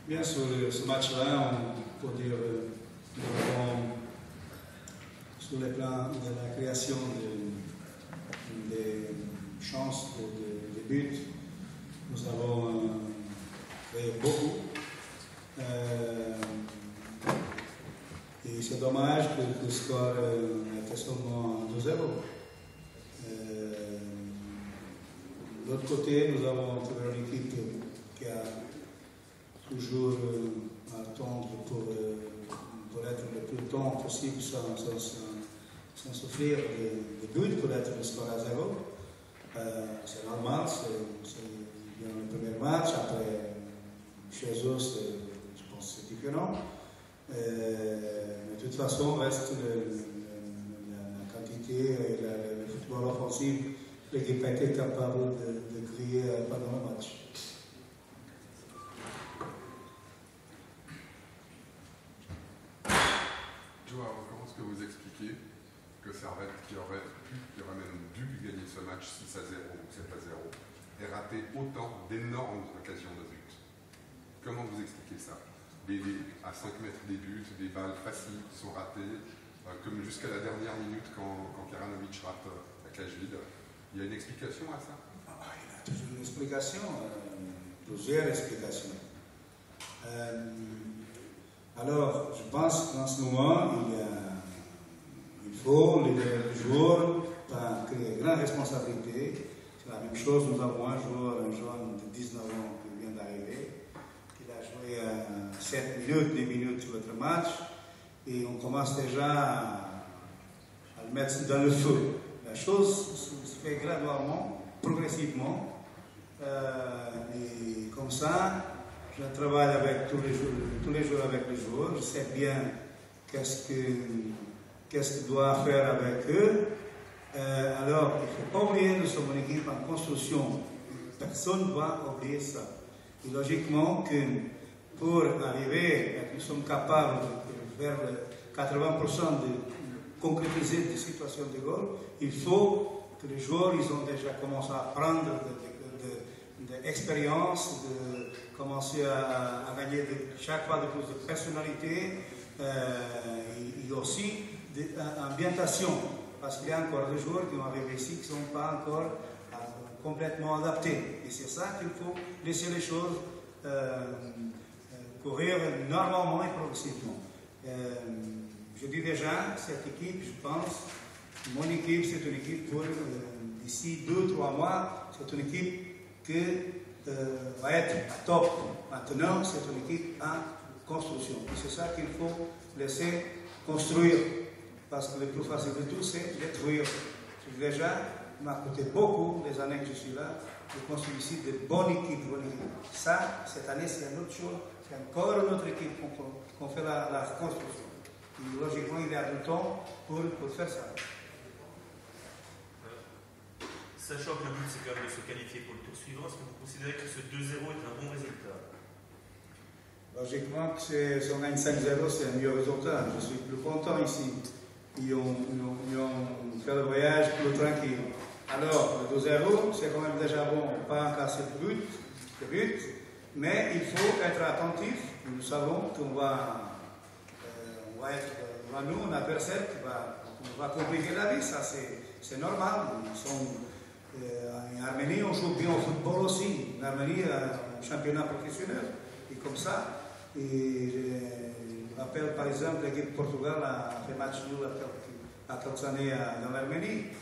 Bien, sur ce match-là, on peut dire sur le plan de la création des chances de but, nous avons créé beaucoup. Et c'est dommage que le score était seulement 2-0. De l'autre côté, nous avons une équipe qui a toujours à attendre pour être le plus longtemps possible sans souffrir de buts, pour être le score à 0. C'est normal, c'est bien le premier match. Après, chez eux, je pense que c'est différent. De toute façon, reste la quantité et le football offensif. L'équipe a été capable de créer pendant le match. Joao, comment est-ce que vous expliquez que Servette, qui aurait même dû gagner ce match 6-0 ou 7-0, ait raté autant d'énormes occasions de but? Comment vous expliquez ça? À 5 mètres des buts, des balles faciles qui sont ratées, comme jusqu'à la dernière minute quand Karanovic rate la cage vide. Il y a une explication à ça? Il y a toujours une explication, plusieurs explications. Alors, je pense qu'en ce moment, il faut les joueurs créer une grande responsabilité. C'est la même chose, nous avons un jeune de 19 ans qui vient d'arriver. Il a joué 7 minutes, 10 minutes sur notre match, et on commence déjà à le mettre dans le feu. La chose se fait graduellement, progressivement, et comme ça, je travaille avec tous les jours avec les joueurs, je sais bien qu'est-ce que doit faire avec eux. Alors, il ne faut pas oublier, nous sommes une équipe en construction, personne ne doit oublier ça. Et logiquement, que pour arriver, nous sommes capables de faire 80% de concrétiser des situations de goal, il faut que les joueurs ils ont déjà commencé à prendre de l'expérience, de commencer à gagner chaque fois de plus de personnalité et aussi d'ambientation. Parce qu'il y a encore des joueurs qui ont arrivé ici qui ne sont pas encore complètement adaptés. Et c'est ça qu'il faut laisser les choses courir normalement et progressivement. Je dis déjà, cette équipe, je pense, mon équipe, c'est une équipe pour d'ici 2-3 mois, c'est une équipe qui va être à top. Maintenant, c'est une équipe en construction. Et c'est ça qu'il faut laisser construire. Parce que le plus facile de tout, c'est détruire. Déjà, il m'a coûté beaucoup les années que je suis là, de construire ici de bonnes équipes. Ça, cette année, c'est une autre chose. C'est encore une autre équipe qu'on fait la construction. Et logiquement, il y a du temps pour faire ça. Sachant que le but, c'est quand même de se qualifier pour le tour suivant, est-ce que vous considérez que ce 2-0 est un bon résultat? Logiquement, si on gagne 5-0, c'est un meilleur résultat. Je suis plus content ici. Ils ont fait le voyage plus tranquille. Alors, le 2-0, c'est quand même déjà bon, pas casser de but, mais il faut être attentif. Nous savons qu'on va être devant nous, on a personne qui va compliquer la vie, ça c'est normal. En Arménie, on joue bien au football aussi. En Arménie, un championnat professionnel. Et comme ça, je rappelle par exemple l'équipe du Portugal a fait match nul à quelques années dans l'Arménie. Et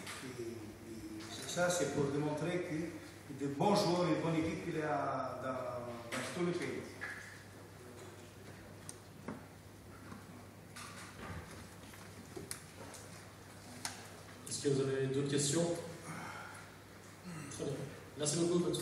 ça, c'est pour démontrer que de bons joueurs et de bonnes équipes, il y a dans tout le pays. Est-ce que vous avez d'autres questions? Très bien. Merci beaucoup, coach.